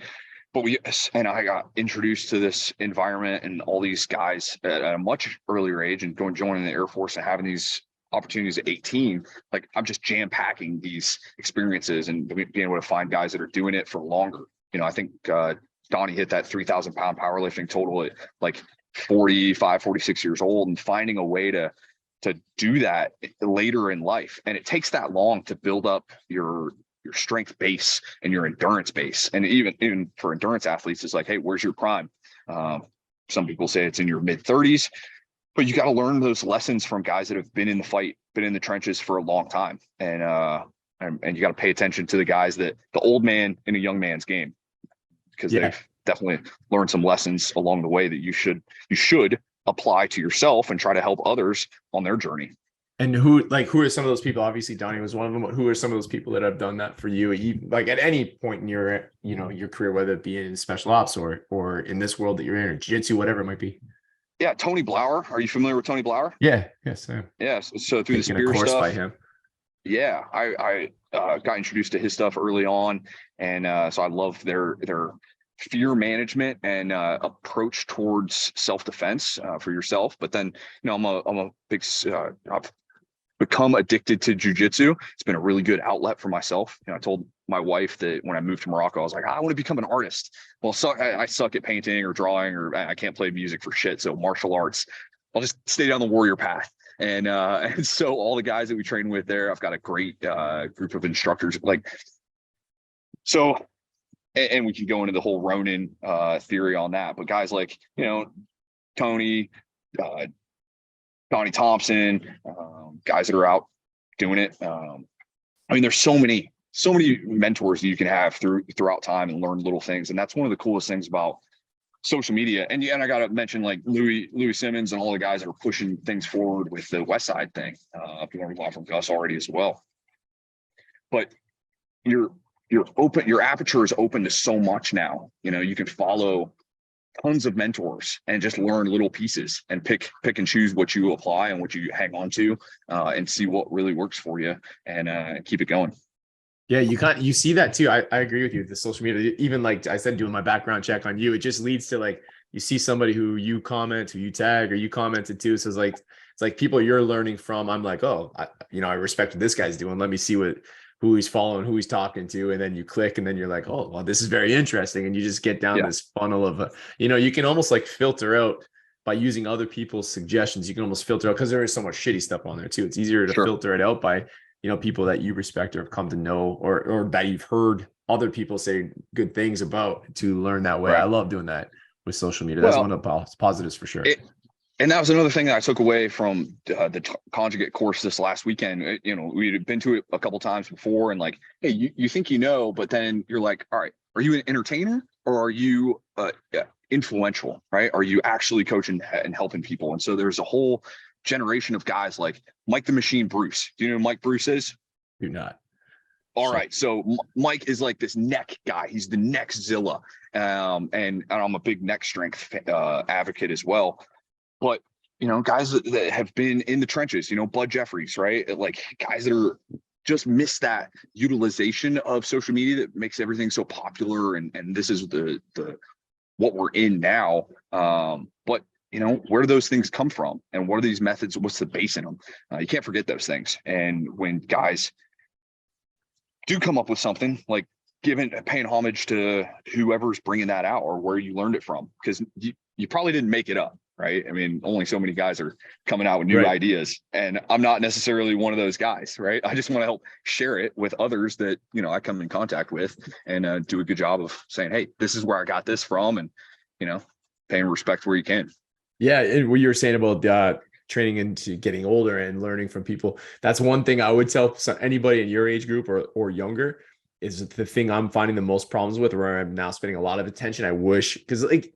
But I got introduced to this environment and all these guys at a much earlier age, and joining the Air Force and having these opportunities at 18. Like, I'm just jam packing these experiences and being able to find guys that are doing it for longer. I think Donnie hit that 3,000 pound powerlifting total at like 45, 46 years old, and finding a way to do that later in life. And it takes that long to build up your strength base and your endurance base. And even for endurance athletes, it's like, hey, where's your prime? Some people say it's in your mid 30s, but you got to learn those lessons from guys that have been in the fight, been in the trenches for a long time. And you got to pay attention to the guys the old man in a young man's game, because they've definitely learned some lessons along the way that you should apply to yourself and try to help others on their journey. And who are some of those people? Obviously, Donnie was one of them. Who are some of those people that have done that for you, like at any point in your, your career, whether it be in special ops or in this world that you're in, or jiu-jitsu, whatever it might be? Yeah, Tony Blauer. Are you familiar with Tony Blauer? Yeah, yes, I am. Yeah, so through the spear course stuff, by him. Yeah, I got introduced to his stuff early on, and so I love their fear management and approach towards self-defense for yourself. But then, I'm a big I've become addicted to jiu-jitsu. It's been a really good outlet for myself. I told my wife that when I moved to Morocco, I was like, I want to become an artist. Well, I suck at painting or drawing, or I can't play music for shit. So martial arts, I'll just stay down the warrior path. And so all the guys that we train with there, I've got a great group of instructors. And we can go into the whole Ronin theory on that. But guys like, Tony, Donnie Thompson, guys that are out doing it. There's so many mentors that you can have throughout time and learn little things. And that's one of the coolest things about social media. And I got to mention like Louis Simmons and all the guys that are pushing things forward with the West Side thing. We learned a lot from Gus already as well. But you're open, your aperture is open to so much now. You can follow tons of mentors and just learn little pieces and pick and choose what you apply and what you hang on to, and see what really works for you, and keep it going. Yeah, you see that too. I agree with you with the social media. Even like I said, doing my background check on you, it just leads to like, you see somebody who you comment, who you tag, or you commented to. So it's like people you're learning from. I'm like, oh, I respect what this guy's doing. Let me see who he's following, who he's talking to. And then you click, and then you're like, oh, well, this is very interesting. And you just get down this funnel of, you can almost like filter out by using other people's suggestions. You can almost filter out, because there is so much shitty stuff on there too. It's easier to filter it out by, people that you respect or have come to know, or that you've heard other people say good things about, to learn that way. Right. I love doing that with social media. That's one of the positives for sure. And that was another thing that I took away from the conjugate course this last weekend. We'd been to it a couple times before, and like, hey, you think but then you're like, all right, are you an entertainer or are you influential, right? Are you actually coaching and helping people? And so there's a whole generation of guys like Mike the Machine Bruce. Do you know who Mike Bruce is? Do not. All right. So Mike is like this neck guy. He's the neck Zilla. And I'm a big neck strength advocate as well. But, guys that have been in the trenches, Bud Jeffries, right? Like guys that are just miss that utilization of social media that makes everything so popular. And this is the what we're in now. But where do those things come from? And what are these methods? What's the base in them? You can't forget those things. And when guys do come up with something, like paying homage to whoever's bringing that out, or where you learned it from, because you probably didn't make it up, right? Only so many guys are coming out with new ideas, and I'm not necessarily one of those guys, right? I just want to help share it with others that, I come in contact with, and do a good job of saying, hey, this is where I got this from, and, paying respect where you can. Yeah. And what you were saying about training into getting older and learning from people, that's one thing I would tell anybody in your age group or younger, is the thing I'm finding the most problems with, where I'm now spending a lot of attention. I wish, because like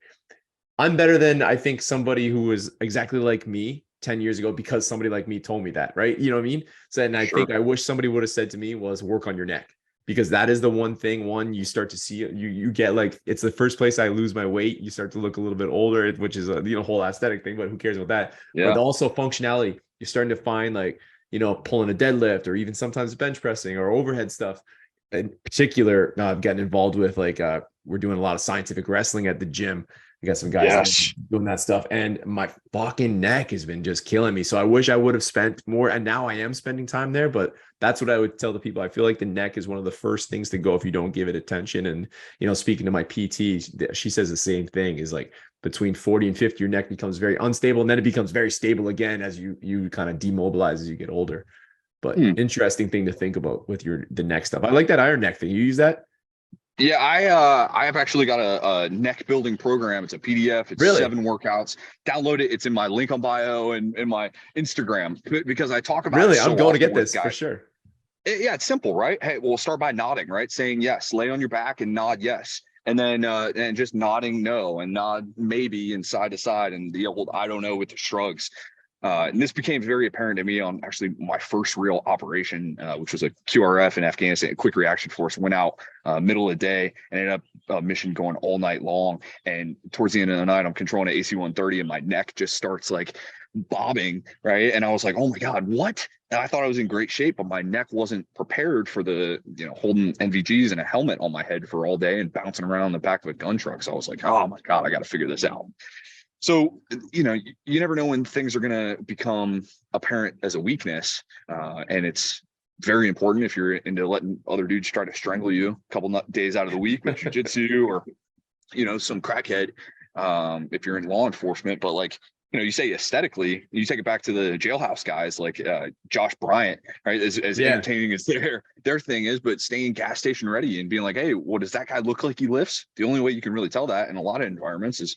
I'm better than I think somebody who was exactly like me 10 years ago, because somebody like me told me that, right? You know what I mean? So, and I think I wish somebody would have said to me was, work on your neck. because that is the one thing, you start to see it, you get like, it's the first place I lose my weight. You start to look a little bit older, which is a, whole aesthetic thing, but who cares about that? Yeah. But also functionality, you're starting to find like, pulling a deadlift, or even sometimes bench pressing or overhead stuff. In particular, I've gotten involved with like, we're doing a lot of scientific wrestling at the gym. We got some guys Yes. doing that stuff, and my fucking neck has been just killing me. So I wish I would have spent more, and now I am spending time there, but that's what I would tell the people. I feel like the neck is one of the first things to go if you don't give it attention. And, speaking to my PT, she says the same thing, is like between 40 and 50, your neck becomes very unstable, and then it becomes very stable again as you kind of demobilize as you get older. But interesting thing to think about with the neck stuff. I like that iron neck thing. You use that? Yeah, I have actually got a neck building program. It's a PDF. It's 7 workouts. Download it. It's in my link on bio and in my Instagram, because I talk about it so I'm going to get often this with guys. for sure. Yeah, it's simple, right? Hey, we'll start by nodding, right? Saying yes, lay on your back and nod yes. And then and just nodding no, and nod maybe, and side to side, and the old I don't know with the shrugs. And this became very apparent to me on actually my first real operation, which was a QRF in Afghanistan, a quick reaction force. Went out middle of the day and ended up a mission going all night long. And towards the end of the night, I'm controlling an AC-130, and my neck just starts like bobbing, right? And I was like, oh my God, what? And I thought I was in great shape, but my neck wasn't prepared for the, holding NVGs and a helmet on my head for all day and bouncing around in the back of a gun truck. So I was like, oh my God, I got to figure this out. So, you never know when things are going to become apparent as a weakness. And it's very important if you're into letting other dudes try to strangle you a couple days out of the week with jiu-jitsu, or, some crackhead, if you're in law enforcement. But like, you say aesthetically, you take it back to the jailhouse guys like Josh Bryant, right? As entertaining as their thing is, but staying gas station ready and being like, hey, what does that guy look like he lifts? The only way you can really tell that in a lot of environments is,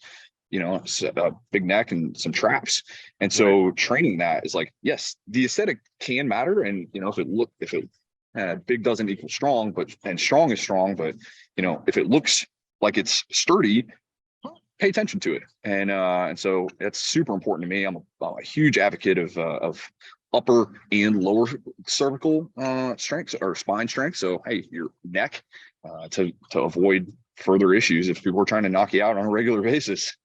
a big neck and some traps. And so training that is like, yes, the aesthetic can matter. And, big doesn't equal strong, and strong is strong, but, if it looks like it's sturdy, pay attention to it. And so that's super important to me. I'm a huge advocate of upper and lower cervical strength or spine strength. So, hey, your neck to avoid further issues if people are trying to knock you out on a regular basis.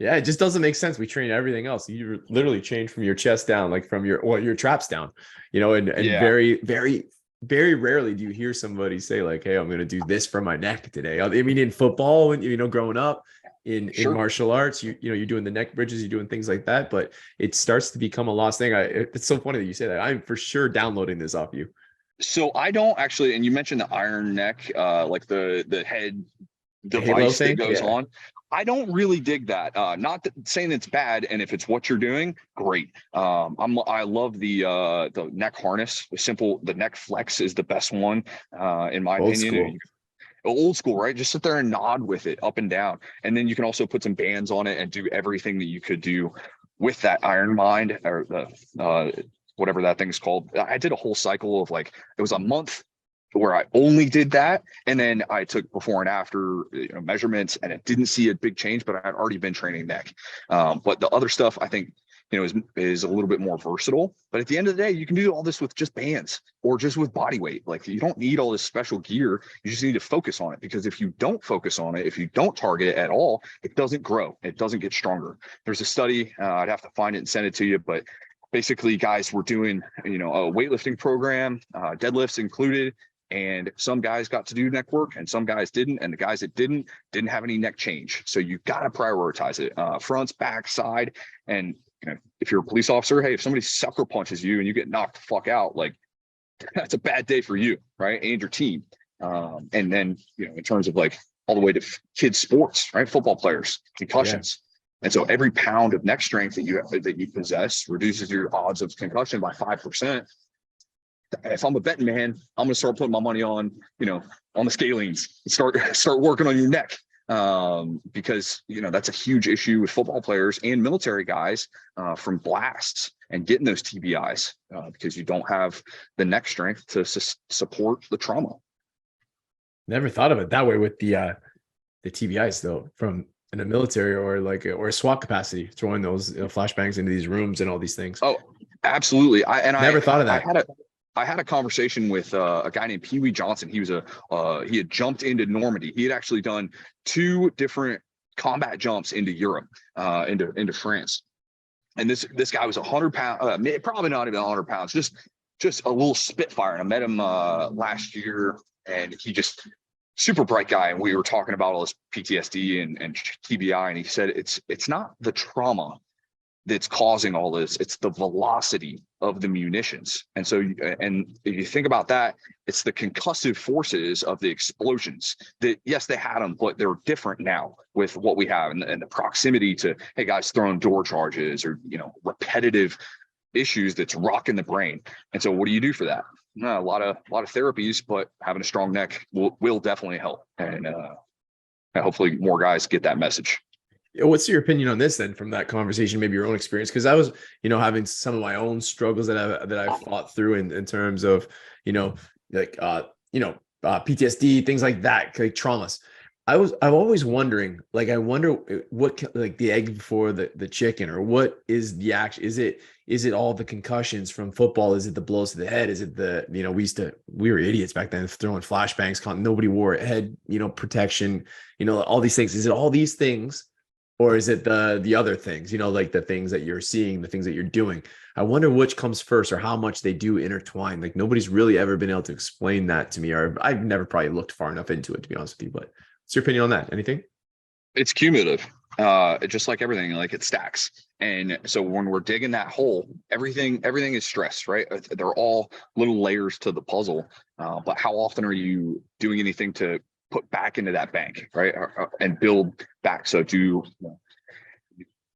Yeah, it just doesn't make sense. We train everything else. You literally change from your chest down, like from your traps down, and very, very, very rarely do you hear somebody say like, hey, I'm going to do this for my neck today. I mean, in football, when, growing up in martial arts, you're doing the neck bridges, you're doing things like that, but it starts to become a lost thing. It's so funny that you say that. I'm for sure downloading this off you. So I don't actually, and you mentioned the iron neck, like the head device that goes on. I don't really dig that. Not saying it's bad, and if it's what you're doing, great. I love the neck harness. The neck flex is the best one, in my opinion. Old school, right? Just sit there and nod with it up and down, and then you can also put some bands on it and do everything that you could do with that iron mind, or the whatever that thing's called. I did a whole cycle of like, it was a month where I only did that. And then I took before and after measurements, and it didn't see a big change, but I had already been training neck. But the other stuff I think, is a little bit more versatile. But at the end of the day, you can do all this with just bands or just with body weight. Like, you don't need all this special gear. You just need to focus on it, because if you don't focus on it, if you don't target it at all, it doesn't grow. It doesn't get stronger. There's a study, I'd have to find it and send it to you, but basically guys were doing, a weightlifting program, deadlifts included. And some guys got to do neck work and some guys didn't. And the guys that didn't have any neck change. So you got to prioritize it, fronts, back, side. And if you're a police officer, hey, if somebody sucker punches you and you get knocked the fuck out, like, that's a bad day for you, right? And your team. And then, in terms of like all the way to kids sports, right? Football players, concussions. Yeah. And so every pound of neck strength that you possess reduces your odds of concussion by 5%. If I'm a betting man, I'm going to start putting my money on, on the scalenes, start working on your neck. Because, that's a huge issue with football players and military guys, from blasts and getting those TBIs, because you don't have the neck strength to support the trauma. Never thought of it that way with the TBIs though, from in the military or a SWAT capacity, throwing those flashbangs into these rooms and all these things. Oh, absolutely. I never thought of that. I had a conversation with a guy named Pee Wee Johnson. He was he had jumped into Normandy. He had actually done 2 different combat jumps into Europe, into France. And this guy was 100 pounds, probably not even 100 pounds, just a little spitfire. And I met him last year, and he just super bright guy. And we were talking about all this PTSD and TBI, and he said it's not the trauma that's causing all this, it's the velocity of the munitions. And so, and if you think about that, it's the concussive forces of the explosions that, yes, they had them, but they're different now with what we have, and the proximity to, hey guys, throwing door charges or, repetitive issues that's rocking the brain. And so what do you do for that? A lot of therapies, but having a strong neck will definitely help. And hopefully more guys get that message. What's your opinion on this then, from that conversation, maybe your own experience? Because I was, having some of my own struggles that I've fought through in terms of, PTSD, things like that, like traumas. I'm always wondering, I wonder what, the egg before the chicken, or what is the action? Is it all the concussions from football? Is it the blows to the head? Is it we were idiots back then, throwing flashbangs, nobody wore head, protection, all these things. Is it all these things? Or is it the other things, the things that you're seeing, the things that you're doing? I wonder which comes first, or how much they do intertwine. Nobody's really ever been able to explain that to me, or I've never probably looked far enough into it, to be honest with you. But what's your opinion on that? Anything? It's cumulative, just like everything, it stacks. And so when we're digging that hole, everything is stress, right? They're all little layers to the puzzle. But how often are you doing anything to put back into that bank, right? And build back. So do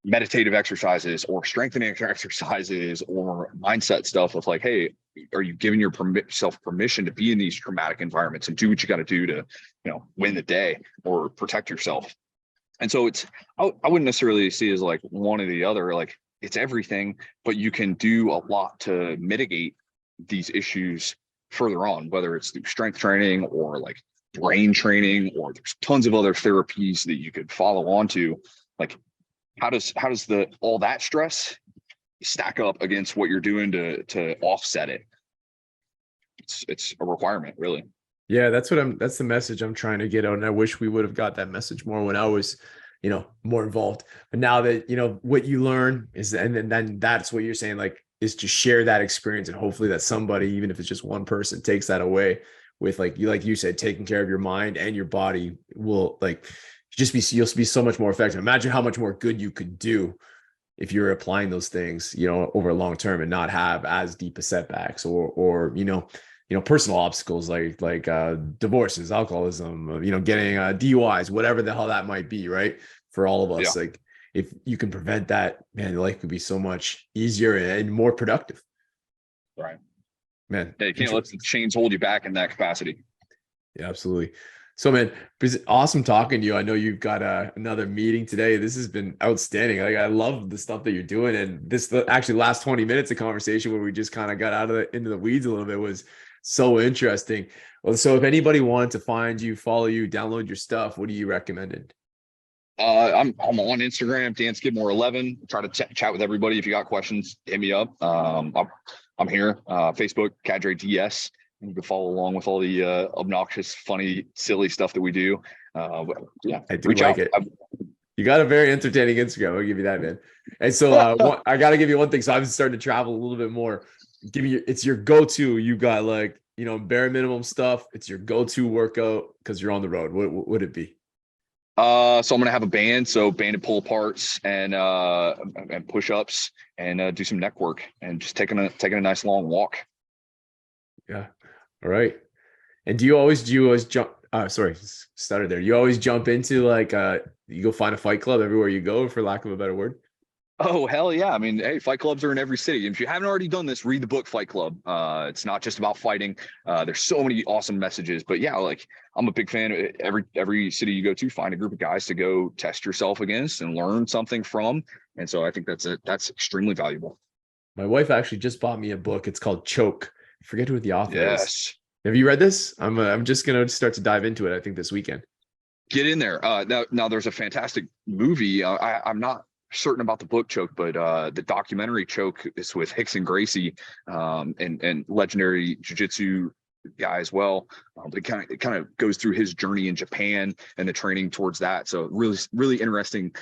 meditative exercises or strengthening exercises or mindset stuff of hey, are you giving yourself permission to be in these traumatic environments and do what you got to do to, win the day or protect yourself? And so I wouldn't necessarily see it as one or the other, it's everything, but you can do a lot to mitigate these issues further on, whether it's through strength training or brain training, or there's tons of other therapies that you could follow on to. How does all that stress stack up against what you're doing to offset it? It's a requirement, really. Yeah, that's the message I'm trying to get out. And I wish we would have got that message more when I was, more involved. But now that, what you learn is, and then that's what you're saying, is to share that experience, and hopefully that somebody, even if it's just one person, takes that away with, like you said, taking care of your mind and your body will you'll be so much more effective. Imagine how much more good you could do if you're applying those things, over a long term, and not have as deep a setbacks or personal obstacles like divorces, alcoholism, getting DUIs, whatever the hell that might be, right? For all of us, if you can prevent that, man, life could be so much easier and more productive. Right. Man, yeah, you can't let the chains hold you back in that capacity. Yeah, absolutely. So, man, it's awesome talking to you. I know you've got another meeting today. This has been outstanding. I love the stuff that you're doing, and this actually last 20 minutes of conversation where we just kind of got into the weeds a little bit was so interesting. Well, so if anybody wanted to find you, follow you, download your stuff, what do you recommend? I'm on Instagram, Dan Skidmore 11. Try to chat with everybody. If you got questions, hit me up. I'm here. Facebook, Cadre DS. And you can follow along with all the obnoxious, funny, silly stuff that we do. Yeah, I do like it. You got a very entertaining Instagram. I'll give you that, man. And so I got to give you one thing. So I'm starting to travel a little bit more. It's your go-to. You got bare minimum stuff. It's your go-to workout because you're on the road. What would it be? So I'm gonna have a band, so banded pull aparts and push-ups, and do some neck work, and just taking a nice long walk. Yeah. All right. And do you always jump? Started there. You always jump into you go find a fight club everywhere you go, for lack of a better word? Oh, hell yeah. I mean, hey, fight clubs are in every city. If you haven't already done this, read the book Fight Club. It's not just about fighting. There's so many awesome messages. But yeah, I'm a big fan of every city you go to, find a group of guys to go test yourself against and learn something from. And so I think that's extremely valuable. My wife actually just bought me a book. It's called Choke. I forget who the author is. Have you read this? I'm just going to start to dive into it, I think, this weekend. Get in there. Now there's a fantastic movie. I'm not certain about the book Choke, but the documentary Choke is with Hickson Gracie, and legendary jiu-jitsu guy as well. But it kind of goes through his journey in Japan and the training towards that. So really interesting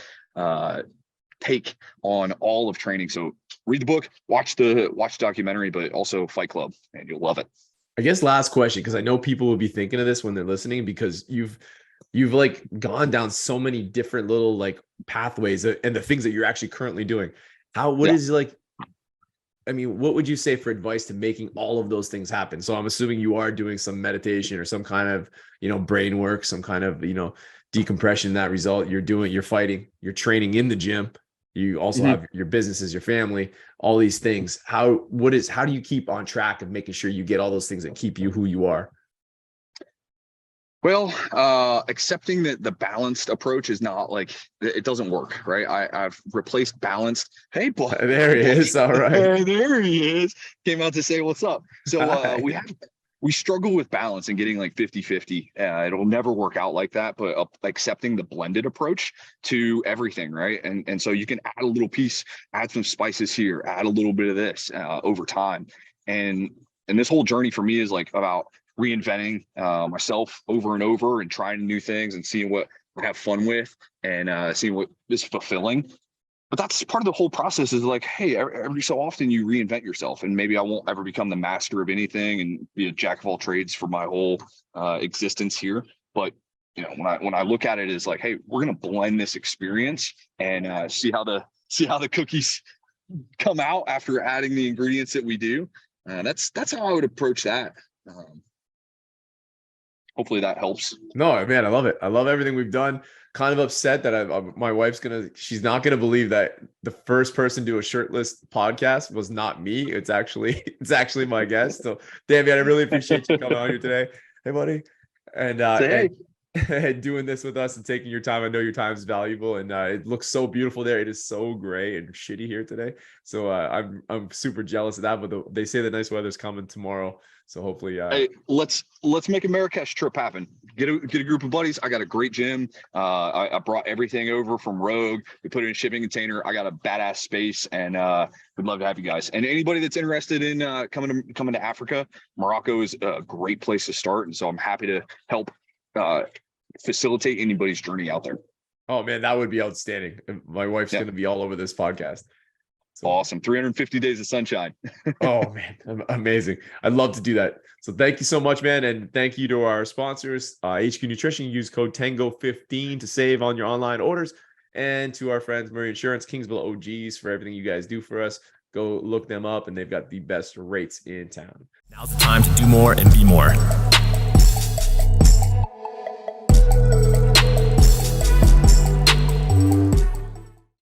take on all of training. So read the book, watch the documentary, but also Fight Club, and you'll love it. I guess last question, because I know people will be thinking of this when they're listening, because you've like gone down so many different little like pathways and the things that you're actually currently doing. What would you say for advice to making all of those things happen? So I'm assuming you are doing some meditation or some kind of, brain work, some kind of, decompression. That result, you're fighting, you're training in the gym. You also have your businesses, your family, all these things. How do you keep on track of making sure you get all those things that keep you who you are? Well, accepting that the balanced approach is not like, it doesn't work, right? I've replaced balanced. Hey, boy, there he is. All right. There he is. Came out to say what's up. So we struggle with balance and getting like 50-50. It'll never work out like that, but accepting the blended approach to everything, right? And so you can add a little piece, add some spices here, add a little bit of this over time. And this whole journey for me is like about reinventing myself over and over and trying new things and seeing what I have fun with and seeing what is fulfilling. But that's part of the whole process, is like, hey, every so often you reinvent yourself, and maybe I won't ever become the master of anything and be a jack of all trades for my whole existence here. But when I look at it as like, hey, we're going to blend this experience and see how the cookies come out after adding the ingredients that we do. That's how I would approach that. Hopefully that helps. No, man, I love it. I love everything we've done. Kind of upset that my wife's she's not gonna believe that the first person to do a shirtless podcast was not me. It's actually my guest. So Damien, I really appreciate you coming on here today. Hey, buddy. And doing this with us and taking your time. I know your time is valuable, and it looks so beautiful there. It is so gray and shitty here today. So I'm super jealous of that, but they say the nice weather's coming tomorrow. So hopefully, hey, let's make a Marrakesh trip happen. Get a group of buddies. I got a great gym. I brought everything over from Rogue. We put it in a shipping container. I got a badass space, and we'd love to have you guys. And anybody that's interested in coming to Africa, Morocco is a great place to start. And so I'm happy to help facilitate anybody's journey out there. Oh man, that would be outstanding. My wife's going to be all over this podcast. So, awesome. 350 days of sunshine. Oh man, amazing. I'd love to do that. So thank you so much, man. And thank you to our sponsors, HQ Nutrition. Use code TANGO15 to save on your online orders. And to our friends, Murray Insurance, Kingsville OGs, for everything you guys do for us. Go look them up, and they've got the best rates in town. Now's the time to do more and be more.